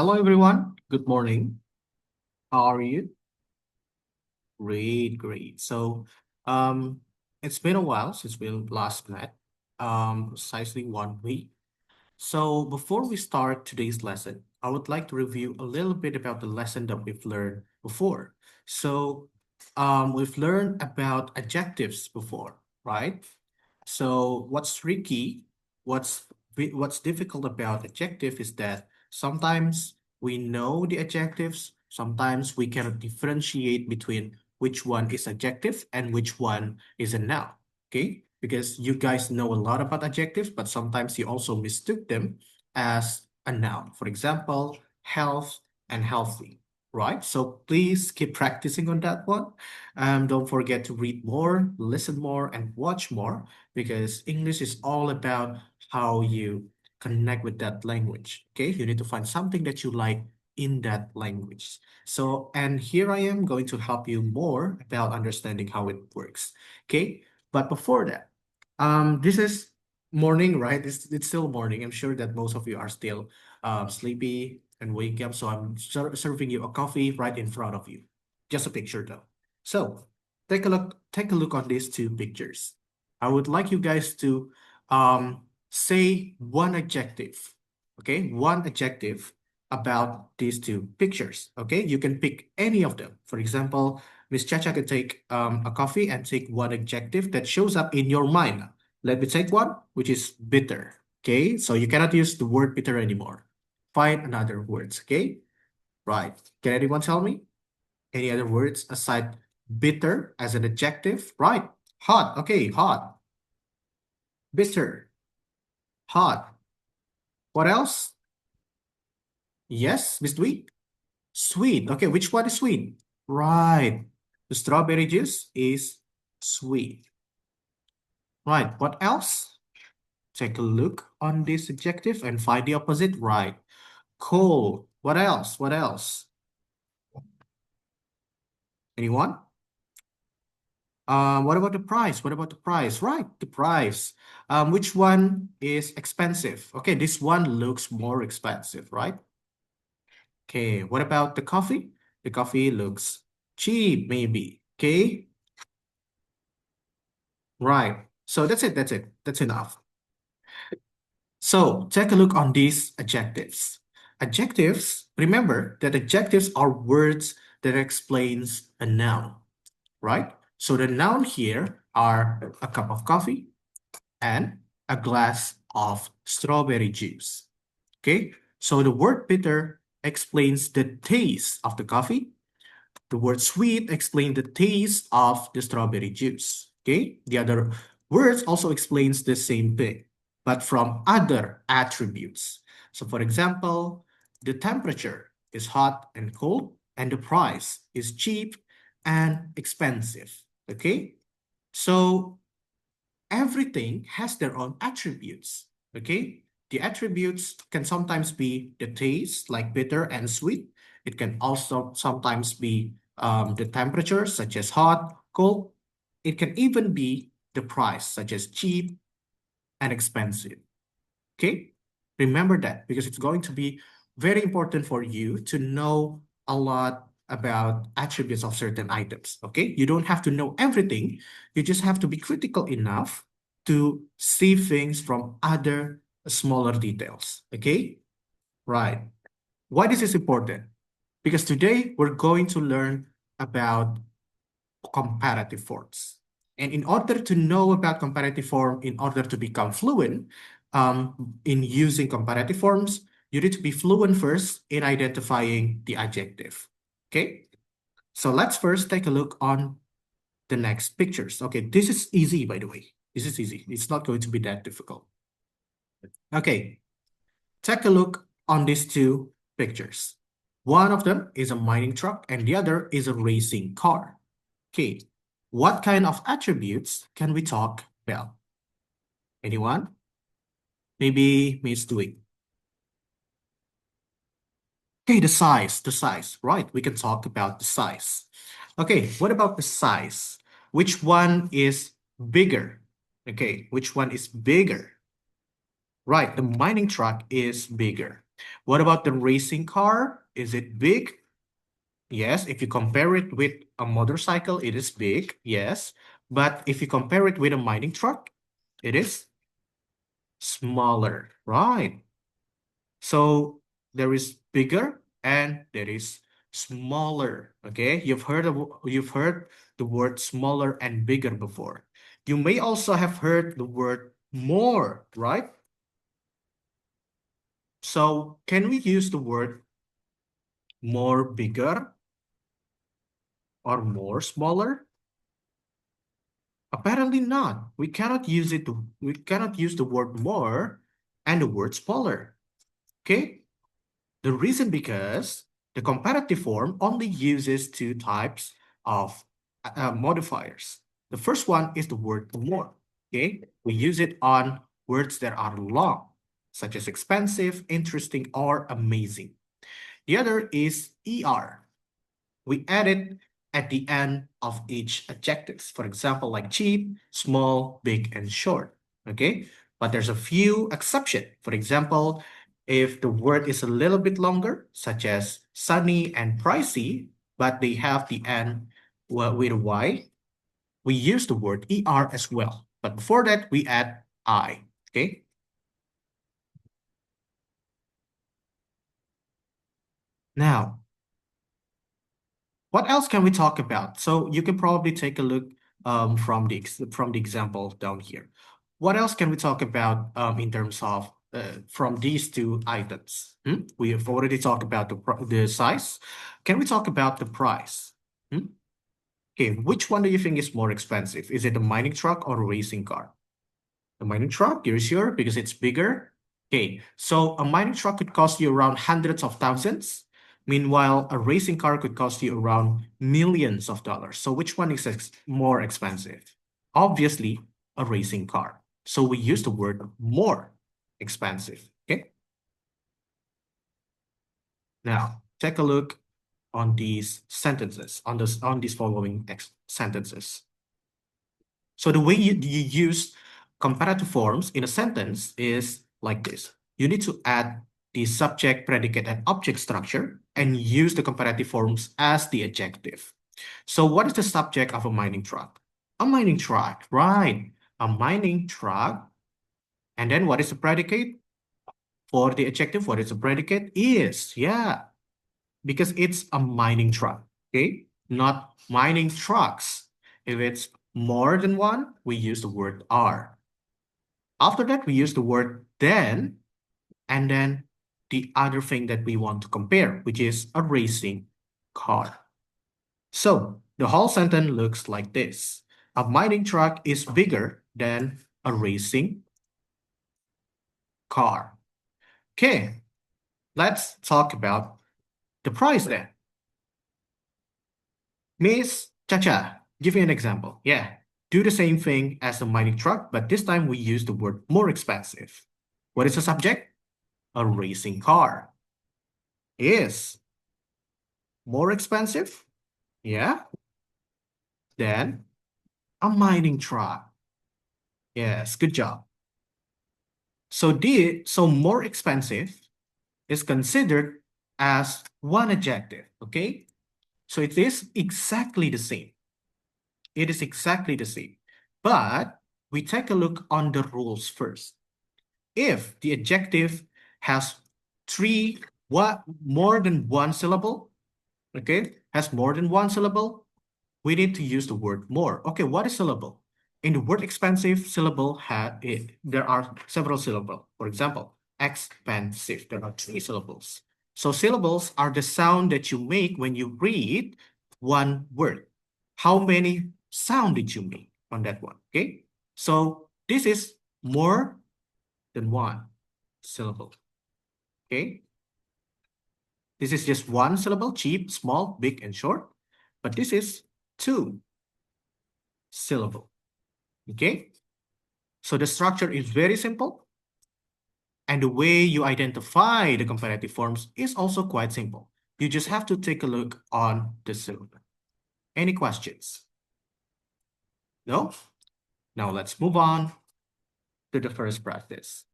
Hello, everyone. Good morning. How are you? Great, great. Um, it's been a while since we last met, precisely 1 week. So, before we start today's lesson, I would like to review a little bit about the lesson that we've learned before. We've learned about adjectives before, right? So what's tricky, what's difficult about adjective is that sometimes we know the adjectives, sometimes we cannot differentiate between which one is adjective and which one is a noun. Okay? Because you guys know a lot about adjectives, but sometimes you also mistook them as a noun. For example, health and healthy, right? So please keep practicing on that one. Don't forget to read more, listen more, and watch more because English is all about how you connect with that language. Okay, you need to find something that you like in that language. And here I am going to help you more about understanding how it works. Okay, but before that, this is morning, right? It's still morning. I'm sure that most of you are still sleepy and wake up. So I'm serving you a coffee right in front of you. Just a picture though. So take a look on these two pictures. I would like you guys to say one adjective, okay? One adjective about these two pictures, okay? You can pick any of them. For example, Miss Chacha can take a coffee and take one adjective that shows up in your mind. Let me take one, which is bitter, okay? So you cannot use the word bitter anymore. Find another words, okay? Right. Can anyone tell me? Any other words aside bitter as an adjective? Right. Hot. Okay, hot. Bitter. Hot. What else? Yes, Miss Dwee? Sweet. Okay, which one is sweet? Right. The strawberry juice is sweet. Right. What else? Take a look on this adjective and find the opposite. Right. Cold. What else? What else? Anyone? What about the price? What about the price? Right, the price. Which one is expensive? Okay, this one looks more expensive, right? Okay, what about the coffee? The coffee looks cheap, maybe. Okay, right. So that's it, that's it. That's enough. So take a look on these adjectives. Adjectives, remember that adjectives are words that explains a noun, right? So the noun here are a cup of coffee, and a glass of strawberry juice. Okay, so the word bitter explains the taste of the coffee. The word sweet explains the taste of the strawberry juice. Okay, the other words also explains the same thing, but from other attributes. So for example, the temperature is hot and cold, and the price is cheap and expensive. Okay, so everything has their own attributes. Okay, the attributes can sometimes be the taste, like bitter and sweet. It can also sometimes be the temperature, such as hot, cold. It can even be the price, such as cheap and expensive. Okay, remember that because it's going to be very important for you to know a lot about attributes of certain items. Okay, you don't have to know everything, you just have to be critical enough to see things from other smaller details. Okay, right. Why this is important? Because today we're going to learn about comparative forms. And in order to know about comparative form, in order to become fluent in using comparative forms, you need to be fluent first in identifying the adjective. Okay, so let's first take a look on the next pictures. Okay, this is easy, by the way. This is easy. It's not going to be that difficult. Okay, take a look on these two pictures. One of them is a mining truck and the other is a racing car. Okay, what kind of attributes can we talk about? Anyone? Maybe Miss Dewey. Okay, the size, right? We can talk about the size. Okay, what about the size? Which one is bigger? Okay, which one is bigger? Right, the mining truck is bigger. What about the racing car? Is it big? Yes. If you compare it with a motorcycle, it is big. Yes. But if you compare it with a mining truck, it is smaller, right? So there is bigger and there is smaller. Okay, you've heard the word smaller and bigger before. You may also have heard the word more, right? So can we use the word more bigger or more smaller? Apparently not. We cannot use the word more and the word smaller. Okay? The reason because the comparative form only uses two types of modifiers. The first one is the word more. Okay, we use it on words that are long, such as expensive, interesting, or amazing. The other is er. We add it at the end of each adjectives. For example, like cheap, small, big, and short. Okay, but there's a few exceptions. For example, if the word is a little bit longer, such as sunny and pricey, but they have the end with a y, we use the word er as well. But before that, we add I. Okay. Now, what else can we talk about? So you can probably take a look from the example down here. What else can we talk about in terms of from these two items? We have already talked about the size. Can we talk about the price? Okay, which one do you think is more expensive? Is it a mining truck or a racing car? A mining truck, you're sure? Because it's bigger? Okay, so a mining truck could cost you around hundreds of thousands. Meanwhile, a racing car could cost you around millions of dollars. So which one is more expensive? Obviously, a racing car. So we use the word more expensive. Okay. Now, take a look on these sentences, on these following sentences. So the way you use comparative forms in a sentence is like this. You need to add the subject, predicate, and object structure and use the comparative forms as the adjective. So what is the subject of a mining truck? A mining truck, right? A mining truck. And then what is the predicate? For the adjective, what is the predicate? Is, yeah, because it's a mining truck, okay? Not mining trucks. If it's more than one, we use the word are. After that, we use the word then, and then the other thing that we want to compare, which is a racing car. So the whole sentence looks like this. A mining truck is bigger than a racing car. Okay, let's talk about the price then. Miss Chacha, give me an example. Yeah, do the same thing as the mining truck, but this time we use the word more expensive. What is the subject? A racing car. Is more expensive? Yeah. Than a mining truck. Yes, good job. So more expensive is considered as one adjective, okay? So it is exactly the same. It is exactly the same. But we take a look on the rules first. If the adjective has more than one syllable, okay, has more than one syllable, we need to use the word more. Okay, what is syllable? In the word expensive, syllable there are several syllables. For example, expensive, there are three syllables. So syllables are the sound that you make when you read one word. How many sound did you make on that one? Okay, so this is more than one syllable. Okay, this is just one syllable, cheap, small, big, and short. But this is two syllable. Okay, so the structure is very simple. And the way you identify the comparative forms is also quite simple. You just have to take a look on the syllable. Any questions? No? Now let's move on to the first practice.